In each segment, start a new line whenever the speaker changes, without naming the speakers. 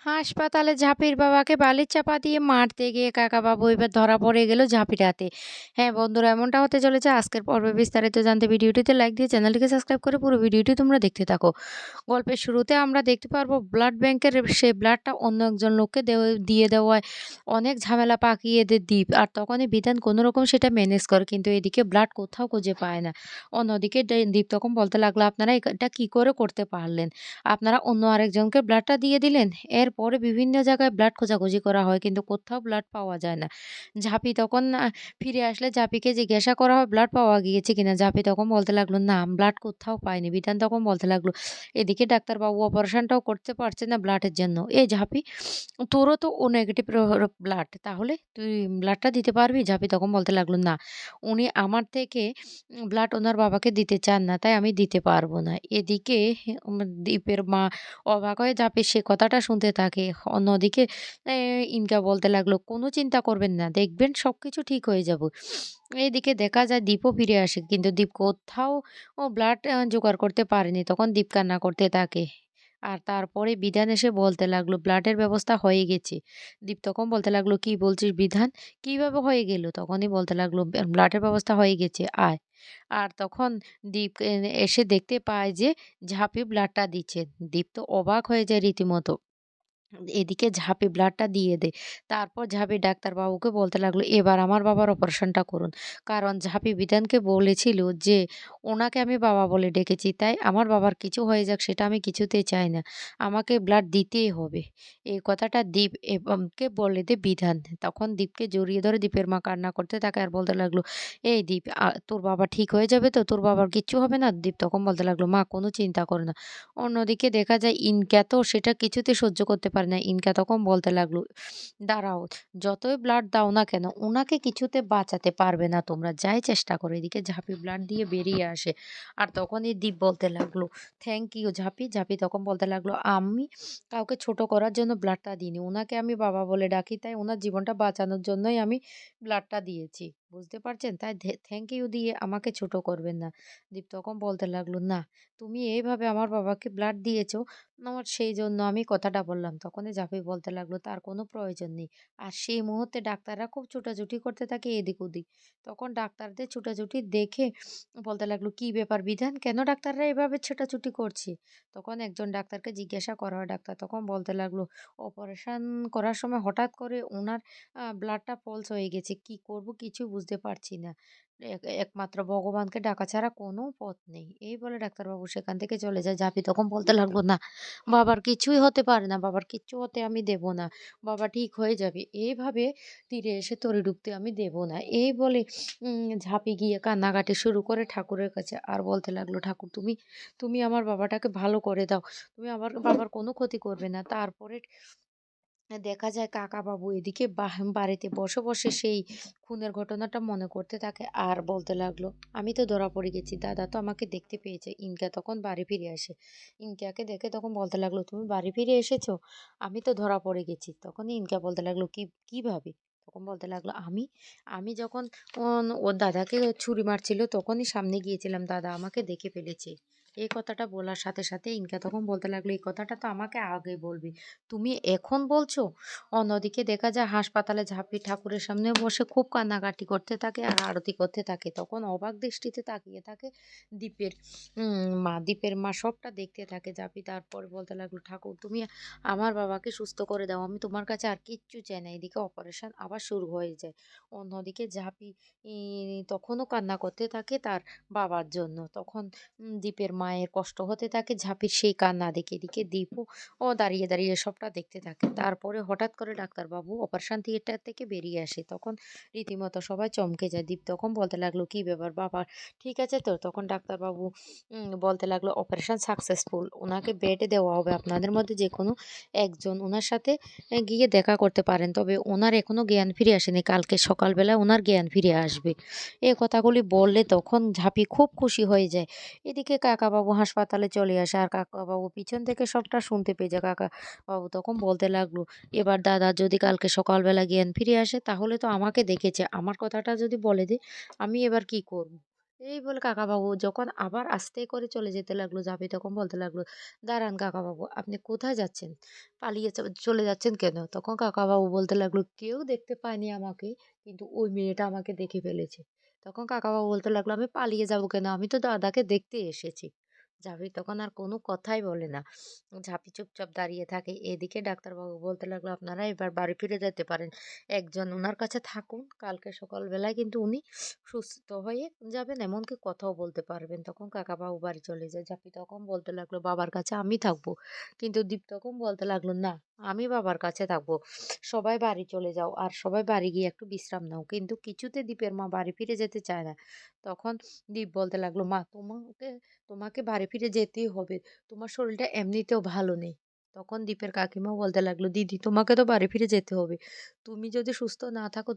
হাসপাতালে ঝাঁপির বাবাকে বালির চাপা দিয়ে মারতে গিয়ে কাকাবাবু এবার ধরা পড়ে গেল ঝাঁপির হাতে। হ্যাঁ বন্ধুরা, এমনটা হতে চলেছে আজকের পর্বে। বিস্তারিত জানতে ভিডিওটিতে লাইক দিয়ে চ্যানেলটিকে সাবস্ক্রাইব করে পুরো ভিডিওটি তোমরা দেখতে থাকো। গল্পের শুরুতে আমরা দেখতে পারবো ব্লাড ব্যাংকের সেই ব্লাডটা অন্য একজন লোককে দিয়ে দেওয়ায় অনেক ঝামেলা পাকিয়ে দেয় দীপ। আর তখনই বিধান কোনো রকম সেটা ম্যানেজ করে, কিন্তু এদিকে ব্লাড কোথাও খুঁজে পায় না। অন্যদিকে দীপ তখন বলতে লাগলো, আপনারা এটা কি করে করতে পারলেন? আপনারা অন্য আরেকজনকে ব্লাডটা দিয়ে দিলেন। এরপরে বিভিন্ন জায়গায় ব্লাড খোঁজাখুঁজি করা হয়, কিন্তু কোথাও ব্লাড পাওয়া যায় না। ঝাঁপি তখন ফিরে আসলে ঝাঁপিকে জিজ্ঞাসা করা হয় ব্লাড পাওয়া গিয়েছে কিনা। ঝাঁপি তখন বলতে লাগলো, না ব্লাড কোথাও পায়নি। বিধান তখন বলতে লাগলো, এদিকে ডাক্তারবাবু অপারেশনটাও করতে পারছে না ব্লাডের জন্য। এই ঝাঁপি, তোরও তো ও নেগেটিভ ব্লাড, তাহলে তুই ব্লাডটা দিতে পারবি? ঝাঁপি তখন বলতে লাগলো, না উনি আমার থেকে ব্লাড ওনার বাবাকে দিতে চান না, তাই আমি দিতে পারবো না। এদিকে দীপের মা অবাক হয়ে ঝাঁপির সে কথাটা শুনতে থাকে। অন্যদিকে এ ইনকা বলতে লাগলো, কোনো চিন্তা করবেন না, দেখবেন সবকিছু ঠিক হয়ে যাবে। এইদিকে দেখা যায় দীপও ফিরে আসে, কিন্তু দীপ কোথাও ব্লাড জোগাড় করতে পারেনি। তখন দীপ কান্না করতে থাকে। আর তারপরে বিধান এসে বলতে লাগলো, ব্লাডের ব্যবস্থা হয়ে গেছে। দীপ তখন বলতে লাগলো, কি বলছিস বিধান, কিভাবে হয়ে গেল? তখনই বলতে লাগলো, ব্লাডের ব্যবস্থা হয়ে গেছে, আয়। আর তখন দীপ এসে দেখতে পায় যে ঝাঁপি ব্লাডটা দিচ্ছে। দীপ তো অবাক হয়ে যায় রীতিমতো। এদিকে ঝাঁপি ব্লাডটা দিয়ে দেয়। তারপর ঝাঁপি ডাক্তারবাবুকে বলতে লাগলো, এবার আমার বাবার অপারেশনটা করুন। কারণ ঝাঁপি বিধানকে বলেছিল যে, ওনাকে আমি বাবা বলে ডেকেছি, তাই আমার বাবার কিছু হয়ে যাক সেটা আমি কিছুতেই চাই না। আমাকে ব্লাড দিতেই হবে। এই কথাটা দীপ কে বলে দেয় বিধান। তখন দীপকে জড়িয়ে ধরে দীপের মা কান্না করতে থাকে আর বলতে লাগলো, এই দীপ, তোর বাবা ঠিক হয়ে যাবে তো? তোর বাবার কিচ্ছু হবে না? দীপ তখন বলতে লাগলো, মা কোনো চিন্তা করো না। অন্যদিকে দেখা যায় ইনকা তো সেটা কিছুতে সহ্য করতে পারে না। ইনকা তখন বলতে লাগলো, দাঁড়াও, যতই ব্লাড দাও না কেন উনাকে কিছুতে বাঁচাতে পারবে না তোমরা, যাই চেষ্টা করো। এদিকে ঝাঁপি ব্লাড দিয়ে বেরিয়ে আসে। আর তখনই দীপ বলতে লাগলো, থ্যাংক ইউ ঝাঁপি। ঝাঁপি তখন বলতে লাগলো, আমি কাউকে ছোট করার জন্য ব্লাডটা দিইনি, উনাকে আমি বাবা বলে ডাকি, তাই ওনার জীবনটা বাঁচানোর জন্যই আমি ব্লাডটা দিয়েছি, বুঝতে পারছেন? তাই থ্যাংক ইউ দিয়ে আমাকে ছোট করবেন না। দীপ তখন বলতে লাগলো, না তুমি এইভাবে আমার বাবাকে ব্লাড দিয়েছো, আমার সেই জন্য আমি কথাটা বললাম। তখনই ঝাঁপি বলতে লাগলো, তার কোনো প্রয়োজন নেই। আর সেই মুহূর্তে ডাক্তাররা খুব ছোটাছুটি করতে থাকে এদিক ওদিক। তখন ডাক্তারদের ছোটাছুটি দেখে বলতে লাগলো, কি ব্যাপার বিধান, কেন ডাক্তাররা এভাবে ছোটাছুটি করছে? তখন একজন ডাক্তারকে জিজ্ঞাসা করা হয়। ডাক্তার তখন বলতে লাগলো, অপারেশন করার সময় হঠাৎ করে ওনার ব্লাডটা ফলস হয়ে গেছে, কি করব কিছু বুঝতে পারছি না, একমাত্র ভগবানকে ডাকা ছাড়া কোনো পথ নেই। এই বলে ডাক্তারবাবু সেখান থেকে চলে যায়। ঝাঁপি তখন বলতে লাগলো, না বাবার কিছুই হতে পারে না, বাবার কিচ্ছু হতে আমি দেব না। বাবা ঠিক হয়ে যাবে। এইভাবে তীরে এসে তরি ডুবতে আমি দেব না। এই বলে ঝাঁপি গিয়ে কান্নাকাটি শুরু করে ঠাকুরের কাছে। আর বলতে লাগলো, ঠাকুর তুমি তুমি আমার বাবাটাকে ভালো করে দাও। তুমি আমার বাবার কোনো ক্ষতি করবে না। তারপরে দেখা যায় কাকাবাবু এদিকে বাড়িতে বসে বসে সেই খুনের ঘটনাটা মনে করতে থাকে আর বলতে লাগলো, আমি তো ধরা পড়ে গেছি, দাদা তো আমাকে দেখতে পেয়েছে। ইনকা তখন বাড়ি ফিরে আসে। ইনকাকে দেখে তখন বলতে লাগলো, তুমি বাড়ি ফিরে এসেছো? আমি তো ধরা পড়ে গেছি। তখন ইনকা বলতে লাগলো, কিভাবে? তখন বলতে লাগলো, আমি আমি যখন ওর দাদাকে ছুরি মারছিল তখনই সামনে গিয়েছিলাম, দাদা আমাকে দেখে ফেলেছে। এই কথাটা বলার সাথে সাথে ইনকা তখন বলতে লাগলো, এই কথাটা তো আমাকে আগে বলবি, তুমি এখন বলছো? অন্যদিকে দেখা যায় হাসপাতালে ঝাঁপি ঠাকুরের সামনে বসে খুব কান্নাকাটি করতে থাকে আর আরতি করতে থাকে। তখন অবাক দৃষ্টিতে তাকিয়ে থাকে দীপের দীপের মা সবটা দেখতে থাকে। ঝাঁপি তারপর বলতে লাগলো, ঠাকুর তুমি আমার বাবাকে সুস্থ করে দাও, আমি তোমার কাছে আর কিচ্ছু চাই না। এদিকে অপারেশন আবার শুরু হয়ে যায়। অন্যদিকে ঝাঁপি তখনও কান্না করতে থাকে তার বাবার জন্য। তখন দীপের মায়ের কষ্ট হতে থাকে ঝাঁপির সেই কান্না দেখে। এদিকে দীপও দাঁড়িয়ে দাঁড়িয়ে সবটা দেখতে থাকে। তারপরে হঠাৎ করে ডাক্তারবাবু অপারেশন থিয়েটার থেকে বেরিয়ে আসে। তখন রীতিমতো সবাই চমকে যায়। দীপ তখন বলতে লাগলো, কি ব্যাপার বাবা ঠিক আছে তো? তখন ডাক্তারবাবু বলতে লাগলো, অপারেশন সাকসেসফুল, ওনাকে বেডে দেওয়া হবে। আপনাদের মধ্যে যে কোনো একজন ওনার সাথে গিয়ে দেখা করতে পারেন, তবে ওনার এখনো জ্ঞান ফিরে আসেনি, কালকে সকালবেলা ওনার জ্ঞান ফিরে আসবে। এই কথাগুলি বললে তখন ঝাঁপি খুব খুশি হয়ে যায়। এদিকে কাকাবাবু হাসপাতালে চলে আসে আর কাকাবাবু পিছন থেকে সবটা শুনতে পেয়ে যায়। কাকাবাবু তখন বলতে লাগলো, এবার দাদা যদি কালকে সকালবেলা জ্ঞান ফিরে আসে তাহলে তো আমাকে দেখেছে, আমার কথাটা যদি বলে দেয় আমি এবার কি করব? এই বলে কাকাবাবু যখন আবার আস্তে করে চলে যেতে লাগলো, ঝাঁপি তখন বলতে লাগলো, "দাঁড়ান কাকাবাবু, আপনি কোথায় যাচ্ছেন? পালিয়ে চলে যাচ্ছেন কেন?" তখন কাকাবাবু বলতে লাগলো, "কেউ দেখতে পায়নি আমাকে, কিন্তু ওই মেয়েটা আমাকে দেখে ফেলেছে।" তখন কাকাবাবু বলতে লাগলো, "আমি পালিয়ে যাবো কেন? আমি তো দাদাকে দেখতে এসেছি।" ঝাঁপি তখন আর কোনো কথাই বলে না। ঝাঁপি চুপচাপ দাঁড়িয়ে থাকে। এদিকে ডাক্তারবাবু বলতে লাগলো, "আপনারা এবার বাড়ি ফিরে যেতে পারেন। একজন উনার কাছে থাকুন। কালকে সকালবেলায় কিন্তু উনি সুস্থ হয়ে যাবেন, এমনকি কথাও বলতে পারবেন।" তখন কাকাবাবু বাড়ি চলে যায়। জাপি তখন বলতে লাগলো, "বাবার কাছে আমি থাকবো।" কিন্তু দীপ তখন বলতে লাগলো, "না, আমি বাবার কাছে থাকবো। সবাই বাড়ি চলে যাও। আর সবাই বাড়ি গিয়ে একটু বিশ্রাম নাও।" কিন্তু কিছুতে দীপের মা বাড়ি ফিরে যেতে চায় না। তখন দীপ বলতে লাগলো, "মা, তোমাকে বাড়ি ফিরে যেতেই হবে। তোমার শরীরটা এমনিতেও ভালো নেই।" তখন দীপের কাকিমাও বলতে লাগলো, "দিদি, তোমাকে তো বাড়ি ফিরে যেতে হবে। তুমি যদি সুস্থ না থাকো,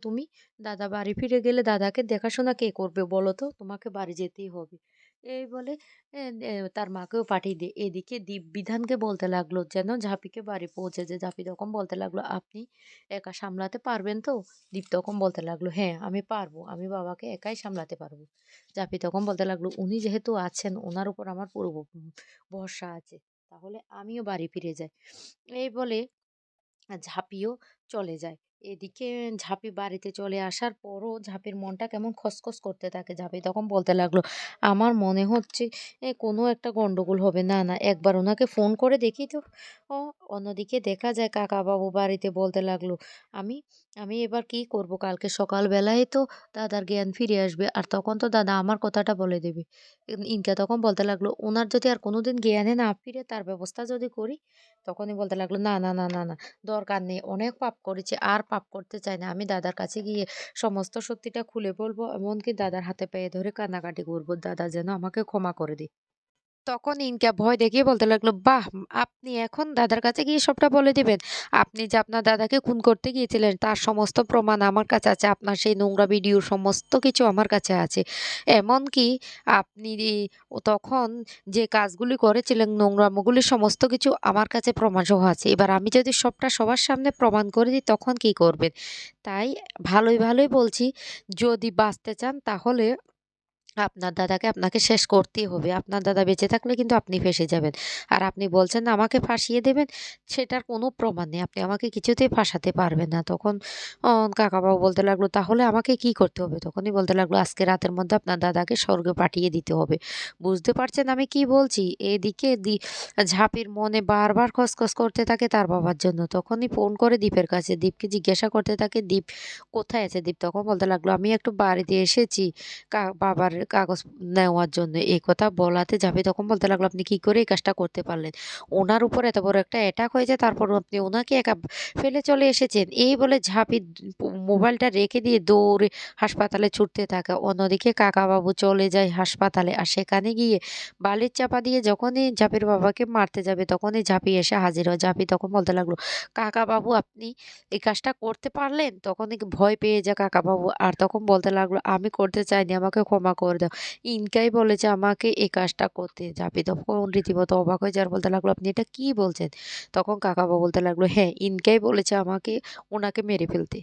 দাদা বাড়ি ফিরে গেলে দাদাকে দেখাশোনা কে করবে বলো তো? তোমাকে বাড়ি যেতেই হবে।" এই বলে তার মাকেও পাঠিয়ে দিয়ে এদিকে দীপ বিধানকে বলতে লাগলো যেন ঝাঁপিকে বাড়ি পৌঁছে যায়। ঝাঁপি তখন বলতে লাগলো, "আপনি একা সামলাতে পারবেন তো?" দীপ তখন বলতে লাগলো, "হ্যাঁ, আমি পারবো। আমি বাবাকে একাই সামলাতে পারবো।" ঝাঁপি তখন বলতে লাগলো, "উনি যেহেতু আছেন, উনার উপর আমার পুরো ভরসা আছে। তাহলে আমিও বাড়ি ফিরে যাই।" এই বলে ঝাঁপিও চলে যায়। এদিকে ঝাঁপি বাড়িতে চলে আসার পরও ঝাঁপির মনটা কেমন খসখস করতে থাকে। ঝাঁপি তখন বলতে লাগলো, "আমার মনে হচ্ছে কোনো একটা গন্ডগোল হবে। না, না, একবার ওনাকে ফোন করে দেখি তো।" ও অন্যদিকে দেখা যায় কাকাবাবু বাড়িতে বলতে লাগলো, "আমি আমি এবার কি করব? কালকে সকালবেলায় তো দাদার জ্ঞান ফিরে আসবে। আর তখন তো দাদা আমার কথাটা বলে দেবে।" ইনকা তখন বলতে লাগলো, "উনার যদি আর কোনোদিন জ্ঞানে না ফিরে তার ব্যবস্থা যদি করি?" তখনই বলতে লাগলো, "না, না, না, না, না। দরকার নেই। অনেক পাপ করেছি। আর পাপ করতে চাই না। আমি দাদার কাছে গিয়ে সমস্ত সত্যিটা খুলে বলবো। এমনকি দাদার হাতে পায়ে ধরে কান্নাকাটি করব। দাদা যেন আমাকে ক্ষমা করে দেয়।" তখন ইনকা ভয় দেখিয়ে বলতে লাগলো, "বাহ! আপনি এখন দাদার কাছে গিয়ে সবটা বলে দিবেন? আপনি যে আপনার দাদাকে খুন করতে গিয়েছিলেন তার সমস্ত প্রমাণ আমার কাছে আছে। আপনার সেই নোংরা ভিডিও সমস্ত কিছু আমার কাছে আছে। এমনকি আপনি তখন যে কাজগুলি করেছিলেন নোংরামোগুলি সমস্ত কিছু আমার কাছে প্রমাণসহ আছে। এবার আমি যদি সবটা সবার সামনে প্রমাণ করে দিই তখন কি করবেন? তাই ভালোই, ভালোই বলছি, যদি বাঁচতে চান তাহলে আপনার দাদাকে আপনাকে শেষ করতেই হবে। আপনার দাদা বেঁচে থাকলে কিন্তু আপনি ফেঁসে যাবেন। আর আপনি বলছেন না আমাকে ফাঁসিয়ে দেবেন, সেটার কোনো প্রমাণ নেই। আপনি আমাকে কিছুতেই ফাঁসাতে পারবেন না।" তখন কাকাবাবু বলতে লাগলো, "তাহলে আমাকে কি করতে হবে?" তখনই বলতে লাগলো, "আজকে রাতের মধ্যে আপনার দাদাকে স্বর্গে পাঠিয়ে দিতে হবে।" বুঝতে পারছেন আমি কি বলছি? এদিকে ঝাঁপির মনে বারবার খসখস করতে থাকে তার বাবার জন্য। তখনই ফোন করে দীপের কাছে। দীপকে জিজ্ঞাসা করতে থাকে, "দীপ কোথায় আছে?" দীপ তখন বলতে লাগলো, "আমি একটু বাড়িতে এসেছি বাবার কাগজ নেওয়ার জন্য।" এই কথা বলাতে ঝাঁপি তখন বলতে লাগলো, "আপনি কি করে এই কাজটা করতে পারলেন? ওনার উপর এত বড় একটা অ্যাটাক হয়েছে তারপরও আপনি ওনাকে একা ফেলে চলে এসেছেন।" এই বলে ঝাঁপি মোবাইলটা রেখে দিয়ে দৌড়ে হাসপাতালে ছুটতে থাকে। অন্যদিকে কাকাবাবু চলে যায় হাসপাতালে। আর সেখানে গিয়ে বালির চাপা দিয়ে যখনই ঝাঁপির বাবাকে মারতে যাবে তখনই ঝাঁপি এসে হাজির হয়। ঝাঁপি তখন বলতে লাগলো, "কাকাবাবু, আপনি এই কাজটা করতে পারলেন?" তখনই ভয় পেয়ে যায় কাকাবাবু। আর তখন বলতে লাগলো, "আমি করতে চাইনি, আমাকে ক্ষমা করে দাও। ইনকাই বলেছে আমাকে এই কাজটা করতে।" ঝাঁপি তখন রীতিমতো অবাক হয়ে যায় আর বলতে লাগলো, "আপনি এটা কি বলছেন?" তখন কাকাবাবু বলতে লাগলো, "হ্যাঁ, ইনকাই বলেছে আমাকে ওনাকে মেরে ফেলতে।"